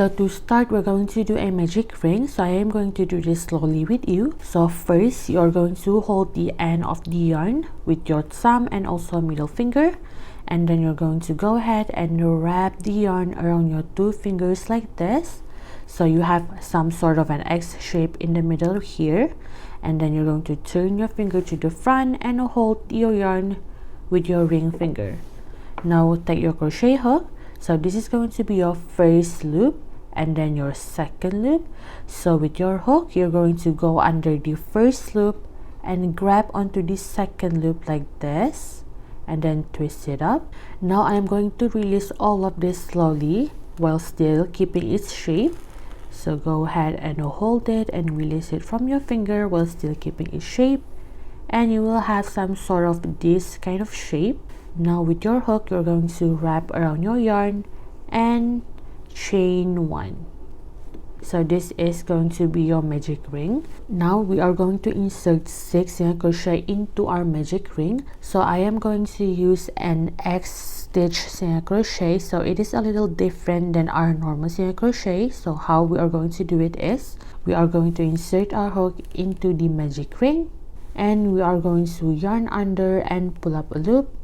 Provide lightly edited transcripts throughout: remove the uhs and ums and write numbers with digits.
So to start, we're going to do a magic ring. So I am going to do this slowly with you. So first, you're going to hold the end of the yarn with your thumb and also middle finger. And then you're going to go ahead and wrap the yarn around your two fingers like this. So you have some sort of an X shape in the middle here. And then you're going to turn your finger to the front and hold your yarn with your ring finger. Now take your crochet hook. So this is going to be your first loop and then your second loop. So with your hook, you're going to go under the first loop and grab onto the second loop like this and then twist it up. Now I'm going to release all of this slowly while still keeping its shape. So go ahead and hold it and release it from your finger while still keeping its shape, and you will have some sort of this kind of shape. Now with your hook, you're going to wrap around your yarn and chain 1. So this is going to be your magic ring. Now we are going to insert 6 single crochet into our magic ring. So I am going to use an X stitch single crochet. So it is a little different than our normal single crochet. So how we are going to do it is, we are going to insert our hook into the magic ring, and we are going to yarn under and pull up a loop,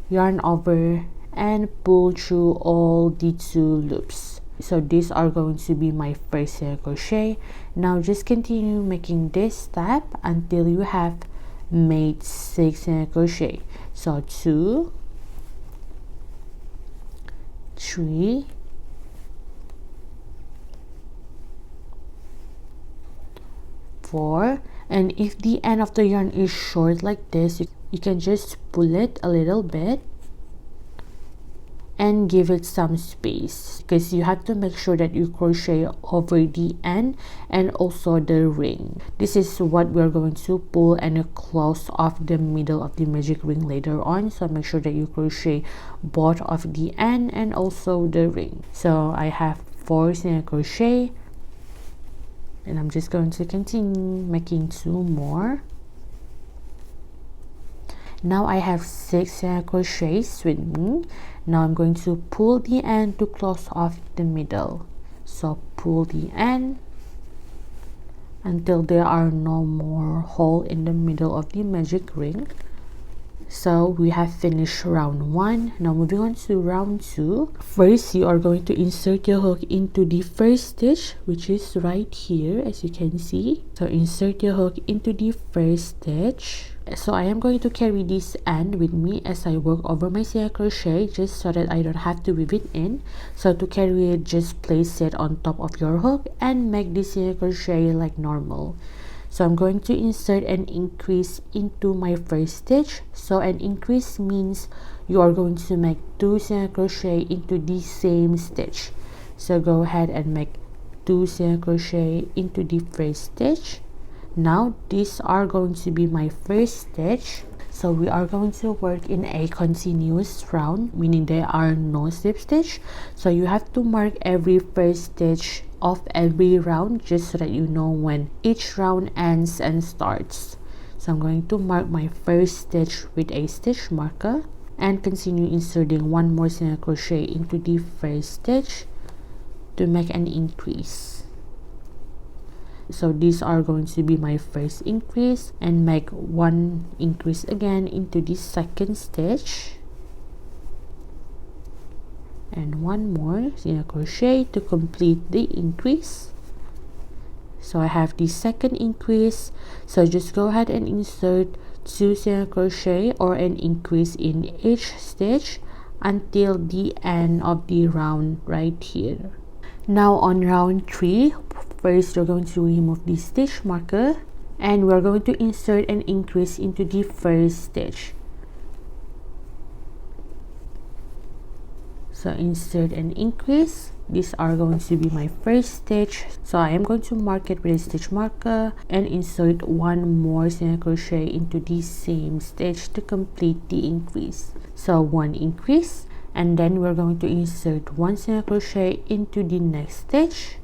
yarn over and pull through all the 2 loops. So these are going to be my first single crochet. Now just continue making this step until you have made 6 single crochet. So 2, 3, 4, and if the end of the yarn is short like this, you can just pull it a little bit and give it some space, because you have to make sure that you crochet over the end and also the ring. This is what we're going to pull and close off the middle of the magic ring later on. So make sure that you crochet both of the end and also the ring. So I have 4 single crochet, and I'm just going to continue making 2 more. Now I have 6 single crochets with me. Now I'm going to pull the end to close off the middle. So pull the end until there are no more holes in the middle of the magic ring. So we have finished round 1. Now moving on to round 2. First, you are going to insert your hook into the first stitch, which is right here, as you can see. So insert your hook into the first stitch. So I am going to carry this end with me as I work over my single crochet, just so that I don't have to weave it in. So to carry it, just place it on top of your hook and make the single crochet like normal. So I'm going to insert an increase into my first stitch. So an increase means you are going to make 2 single crochet into the same stitch. So go ahead and make 2 single crochet into the first stitch. Now these are going to be my first stitch. So we are going to work in a continuous round, meaning there are no slip stitch. So you have to mark every first stitch of every round, just so that you know when each round ends and starts. So I'm going to mark my first stitch with a stitch marker and continue inserting 1 more single crochet into the first stitch to make an increase. So these are going to be my first increase, and make 1 increase again into the second stitch and 1 more single crochet to complete the increase. So I have the second increase. So just go ahead and insert 2 single crochet or an increase in each stitch until the end of the round right here. Now on round 3, first you're going to remove the stitch marker and we're going to insert an increase into the first stitch. So insert an increase. These are going to be my first stitch. So I am going to mark it with a stitch marker and insert 1 more single crochet into the same stitch to complete the increase. So 1 increase, and then we're going to insert 1 single crochet into the next stitch.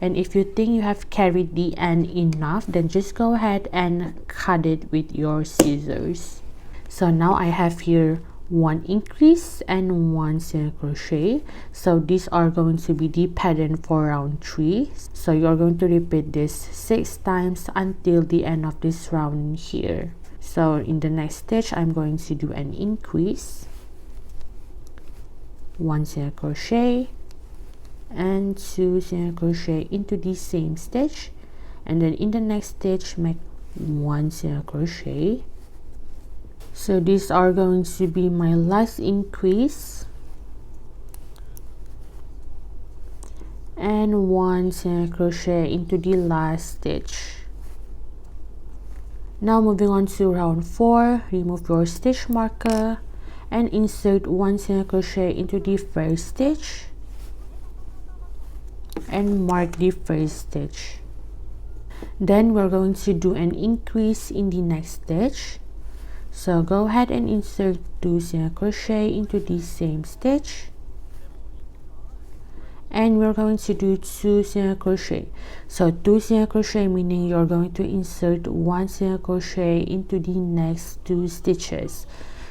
And if you think you have carried the end enough, then just go ahead and cut it with your scissors. So now I have here 1 increase and 1 single crochet. So these are going to be the pattern for round 3. So you are going to repeat this 6 times until the end of this round here. So in the next stitch, I'm going to do an increase, 1 single crochet and 2 single crochet into the same stitch, and then in the next stitch make 1 single crochet. So these are going to be my last increase and 1 single crochet into the last stitch. Now moving on to round 4, remove your stitch marker and insert 1 single crochet into the first stitch and mark the first stitch. Then we're going to do an increase in the next stitch. So go ahead and insert 2 single crochet into the same stitch, and we're going to do 2 single crochet. So 2 single crochet meaning you're going to insert 1 single crochet into the next 2 stitches.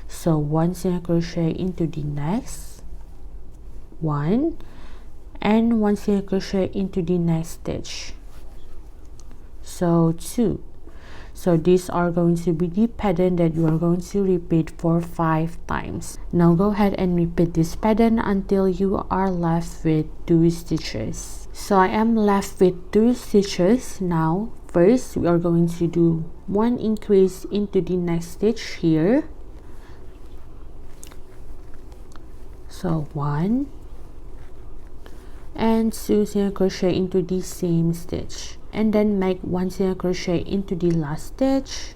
So 1 single crochet into the next 1 and 1 single crochet into the next stitch. So 2. So these are going to be the pattern that you are going to repeat for 5 times. Now go ahead and repeat this pattern until you are left with 2 stitches. So I am left with 2 stitches. Now first we are going to do 1 increase into the next stitch here. So 1 and 2 single crochet into the same stitch, and then make 1 single crochet into the last stitch,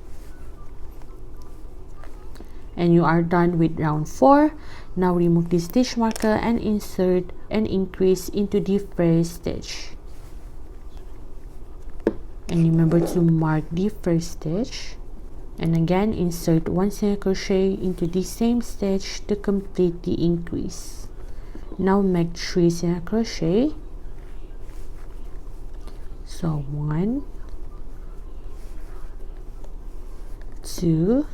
and you are done with round 4. Now remove the stitch marker and insert an increase into the first stitch, and remember to mark the first stitch, and again insert 1 single crochet into the same stitch to complete the increase. Now make 3 single crochet. So 1, 2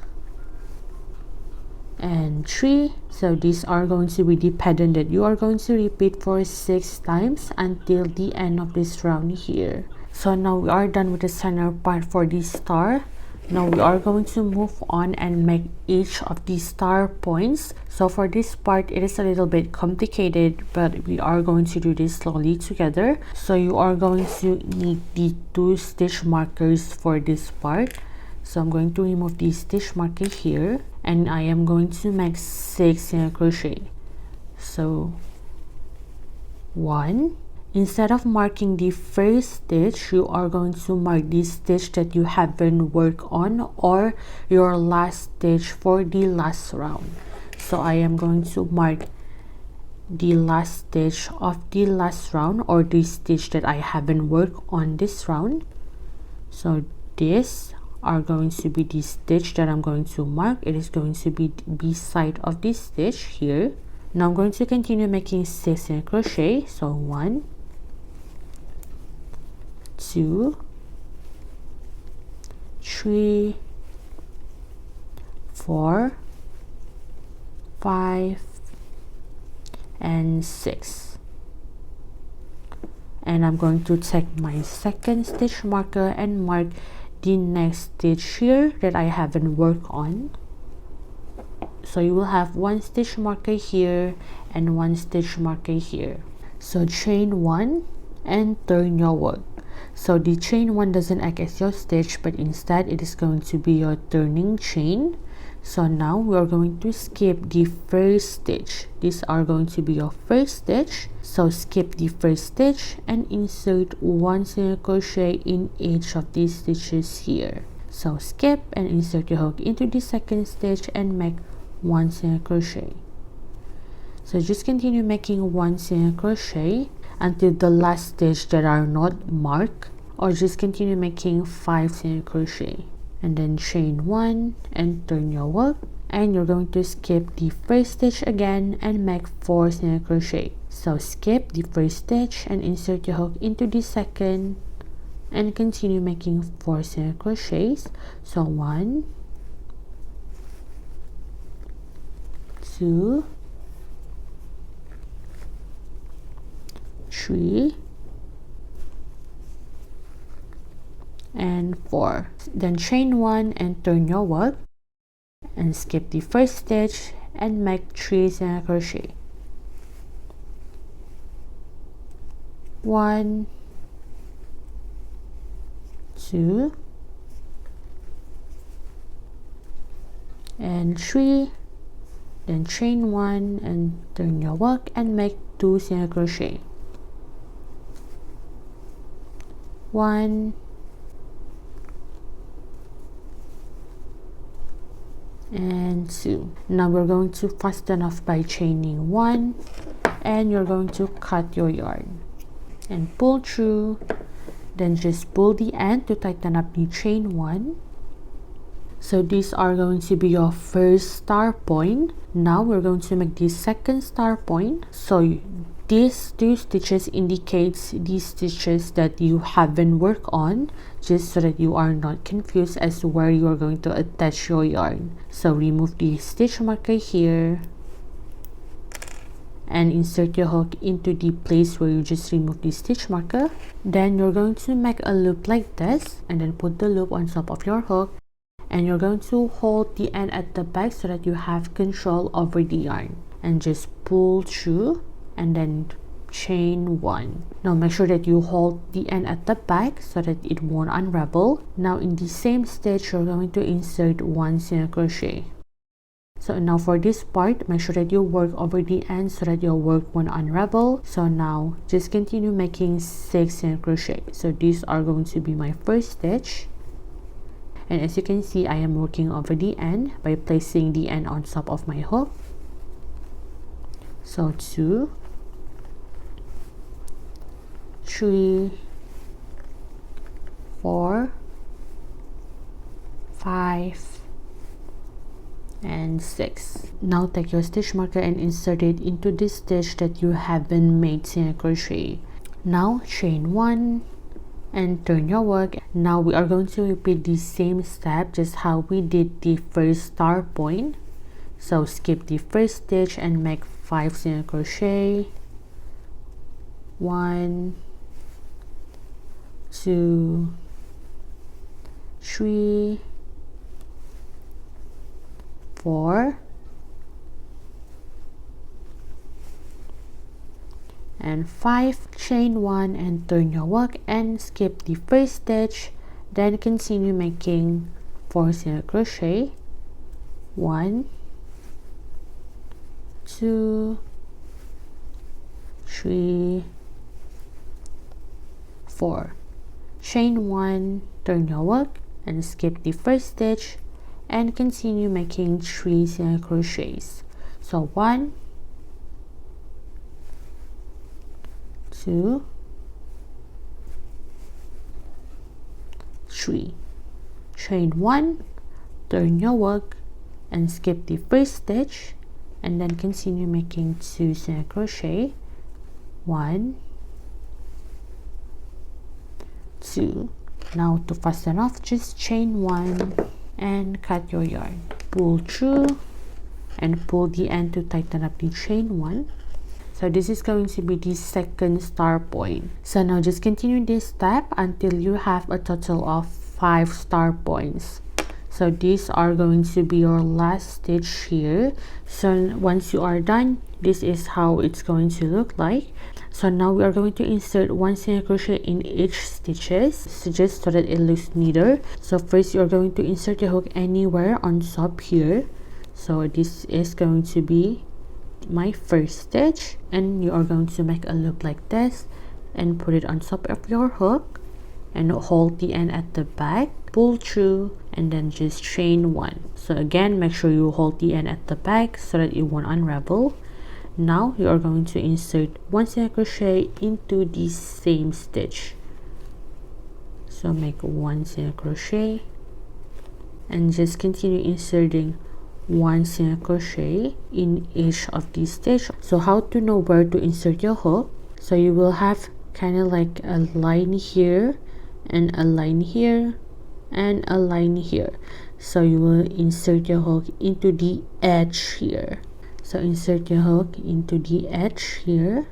and 3. So these are going to be the pattern that you are going to repeat for 6 times until the end of this round here. So now we are done with the center part for this star. Now we are going to move on and make each of the star points. So for this part it is a little bit complicated, but we are going to do this slowly together. So you are going to need the 2 stitch markers for this part. So I'm going to remove the stitch marker here, and I am going to make 6 single crochet. So 1. Instead of marking the first stitch, you are going to mark the stitch that you haven't worked on or your last stitch for the last round. So I am going to mark the last stitch of the last round, or the stitch that I haven't worked on this round. So these are going to be the stitch that I'm going to mark. It is going to be beside of this stitch here. Now I'm going to continue making 6 single crochet. So 1, 2, 3, 4, 5 and 6, and I'm going to take my second stitch marker and mark the next stitch here that I haven't worked on. So you will have 1 stitch marker here and 1 stitch marker here. So chain 1 and turn your work. So the chain 1 doesn't act as your stitch, but instead it is going to be your turning chain. So now we are going to skip the first stitch. These are going to be your first stitch. So skip the first stitch and insert 1 single crochet in each of these stitches here. So skip and insert your hook into the second stitch and make 1 single crochet. So just continue making 1 single crochet until the last stitch that are not marked, or just continue making 5 single crochet, and then chain 1 and turn your work, and you're going to skip the first stitch again and make 4 single crochet. So skip the first stitch and insert your hook into the second and continue making 4 single crochets. So 1, 2, 3, and 4. Then chain 1 and turn your work and skip the first stitch and make 3 single crochet. 1, 2, and 3. Then chain 1 and turn your work and make 2 single crochet. 1 and 2. Now we're going to fasten off by chaining 1, and you're going to cut your yarn and pull through. Then just pull the end to tighten up the chain 1. So these are going to be your first star point. Now we're going to make the second star point. So these 2 stitches indicates the stitches that you haven't worked on, just so that you are not confused as to where you are going to attach your yarn. So remove the stitch marker here and insert your hook into the place where you just removed the stitch marker. Then you're going to make a loop like this and then put the loop on top of your hook, and you're going to hold the end at the back so that you have control over the yarn, and just pull through and then chain 1. Now make sure that you hold the end at the back so that it won't unravel. Now in the same stitch you're going to insert 1 single crochet. So now for this part, make sure that you work over the end so that your work won't unravel. So now just continue making 6 single crochet. So these are going to be my first stitch, and as you can see, I am working over the end by placing the end on top of my hook. So 2, 3, 4, 5, and 6. Now take your stitch marker and insert it into this stitch that you haven't made single crochet. Now chain 1 and turn your work. Now we are going to repeat the same step, just how we did the first star point. So skip the first stitch and make 5 single crochet. 1, 2, 3, 4, and 5. Chain 1 and turn your work and skip the first stitch, then continue making 4 single crochet. 1, 2, 3, 4. Chain 1, turn your work and skip the first stitch and continue making 3 single crochets. So 1, 2, 3. Chain 1, turn your work and skip the first stitch and then continue making 2 single crochet. 1, 2. Now to fasten off, just chain 1 and cut your yarn. Pull through and pull the end to tighten up the chain 1. So this is going to be the second star point. So now just continue this step until you have a total of 5 star points. So these are going to be your last stitch here. So once you are done, this is how it's going to look like. So now we are going to insert 1 single crochet in each stitches, just so that it looks neater. So first you are going to insert your hook anywhere on top here. So this is going to be my first stitch, and you are going to make a loop like this and put it on top of your hook and hold the end at the back, pull through, and then just chain 1. So again, make sure you hold the end at the back so that it won't unravel. Now you are going to insert 1 single crochet into the same stitch. So make 1 single crochet and just continue inserting 1 single crochet in each of these stitches. So how to know where to insert your hook? So you will have kind of like a line here and a line here and a line here. So you will insert your hook into the edge here. So insert your hook into the edge here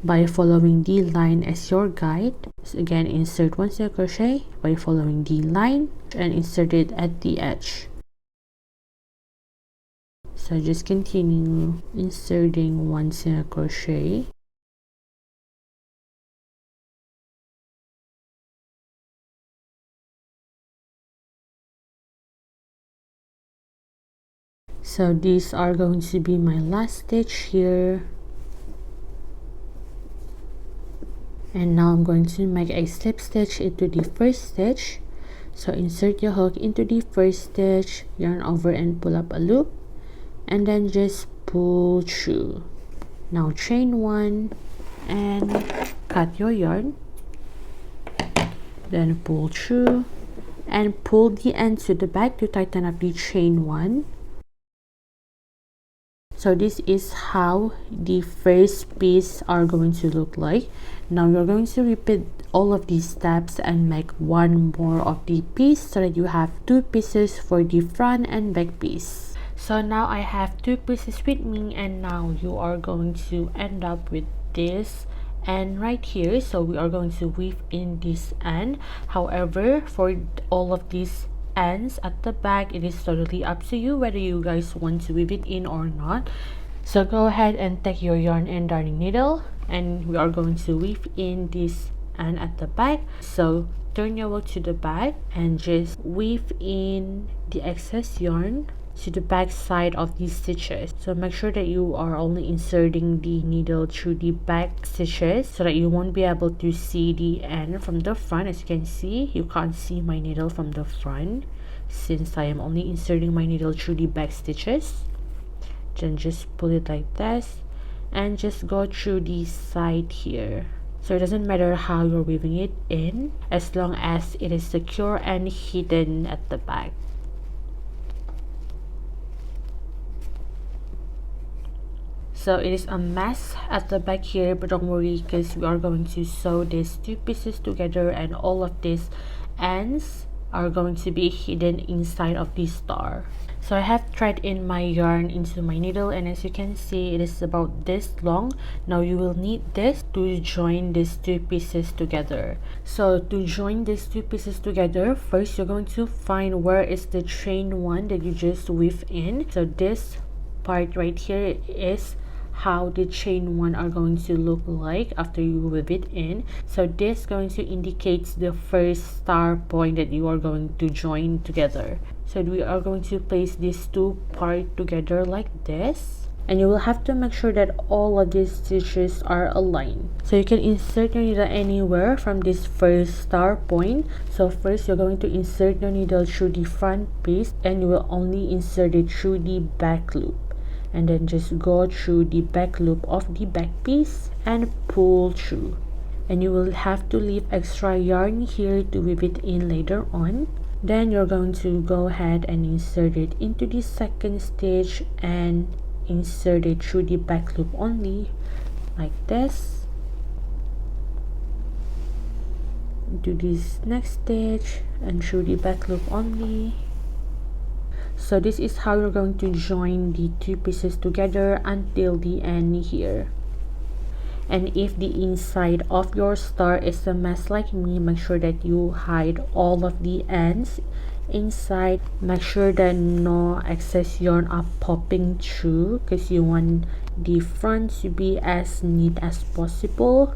by following the line as your guide. So again, insert one single crochet by following the line and insert it at the edge. So just continue inserting one single crochet. So these are going to be my last stitch here. And now I'm going to make a slip stitch into the first stitch. So insert your hook into the first stitch, yarn over and pull up a loop, and then just pull through. Now chain one and cut your yarn, then pull through and pull the end to the back to tighten up the chain one. So this is how the first piece are going to look like. Now you're going to repeat all of these steps and make one more of the piece so that you have two pieces for the front and back piece. So now I have two pieces with me, and now you are going to end up with this end right here. So we are going to weave in this end. However, for all of these ends at the back, it is totally up to you whether you guys want to weave it in or not. So go ahead and take your yarn and darning needle, and we are going to weave in this end at the back. So turn your work to the back and just weave in the excess yarn to the back side of these stitches. So make sure that you are only inserting the needle through the back stitches so that you won't be able to see the end from the front. As you can see, you can't see my needle from the front since I am only inserting my needle through the back stitches. Then just pull it like this and just go through the side here. So it doesn't matter how you're weaving it in as long as it is secure and hidden at the back. So it is a mess at the back here, but don't worry because we are going to sew these two pieces together, and all of these ends are going to be hidden inside of the star. So I have thread in my yarn into my needle, and as you can see, it is about this long. Now you will need this to join these two pieces together. So to join these two pieces together, first you're going to find where is the chain one that you just weave in. So this part right here is how the chain one are going to look like after you weave it in. So this is going to indicate the first star point that you are going to join together. So we are going to place these two parts together like this, and you will have to make sure that all of these stitches are aligned. So you can insert your needle anywhere from this first star point. So first you're going to insert your needle through the front piece, and you will only insert it through the back loop, and then just go through the back loop of the back piece and pull through. And you will have to leave extra yarn here to weave it in later on. Then you're going to go ahead and insert it into the second stitch and insert it through the back loop only like this. Do this next stitch and through the back loop only. So this is how you're going to join the two pieces together until the end here. And if the inside of your star is a mess like me, make sure that you hide all of the ends inside. Make sure that no excess yarn are popping through because you want the front to be as neat as possible.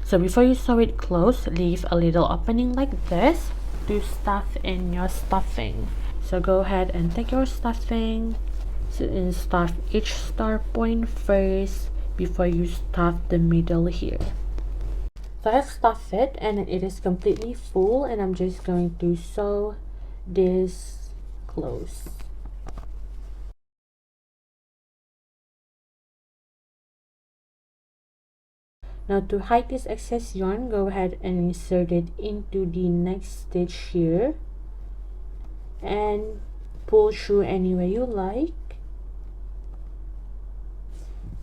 So before you sew it close, leave a little opening like this to stuff in your stuffing. So go ahead and take your stuffing and stuff each star point first before you stuff the middle here. So I have stuffed it and it is completely full, and I'm just going to sew this close. Now to hide this excess yarn, go ahead and insert it into the next stitch here and pull through any way you like,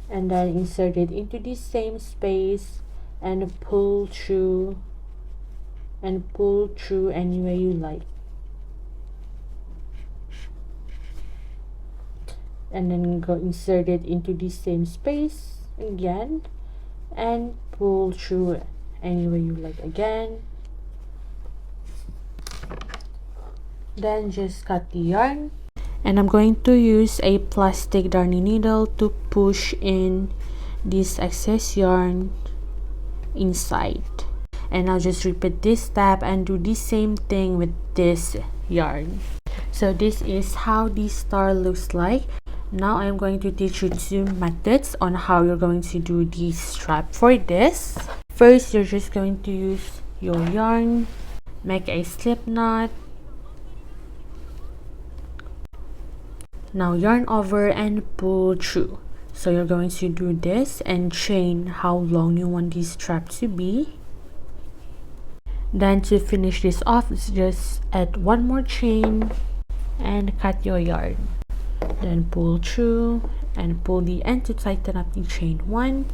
and then insert it into the same space and pull through any way you like. and then go insert it into the same space again and pull through any way you like again. Then just cut the yarn, and I'm going to use a plastic darning needle to push in this excess yarn inside, and I'll just repeat this step and do the same thing with this yarn. So this is how this star looks like. Now I'm going to teach you 2 methods on how you're going to do the strap for this. First, you're just going to use your yarn, make a slip knot. Now yarn over and pull through. So you're going to do this and chain how long you want this strap to be. Then to finish this off, just add 1 more chain and cut your yarn. Then pull through and pull the end to tighten up the chain 1.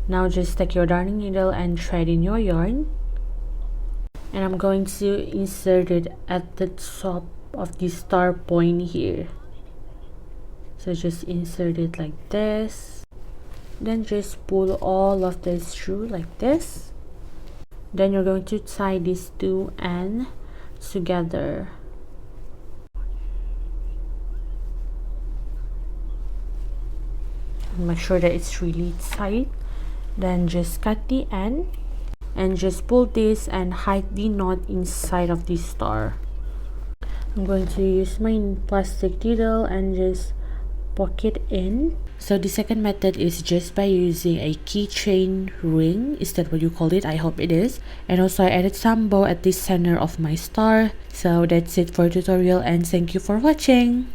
Now just take your darning needle and thread in your yarn. And I'm going to insert it at the top of the star point here. So just insert it like this. Then just pull all of this through like this. Then you're going to tie these 2 ends together. Make sure that it's really tight. Then just cut the end and just pull this and hide the knot inside of the star. I'm going to use my plastic needle and just poke it in. So the second method is just by using a keychain ring. Is that what you call it? I hope it is. And also I added some bow at the center of my star. So that's it for tutorial, and thank you for watching.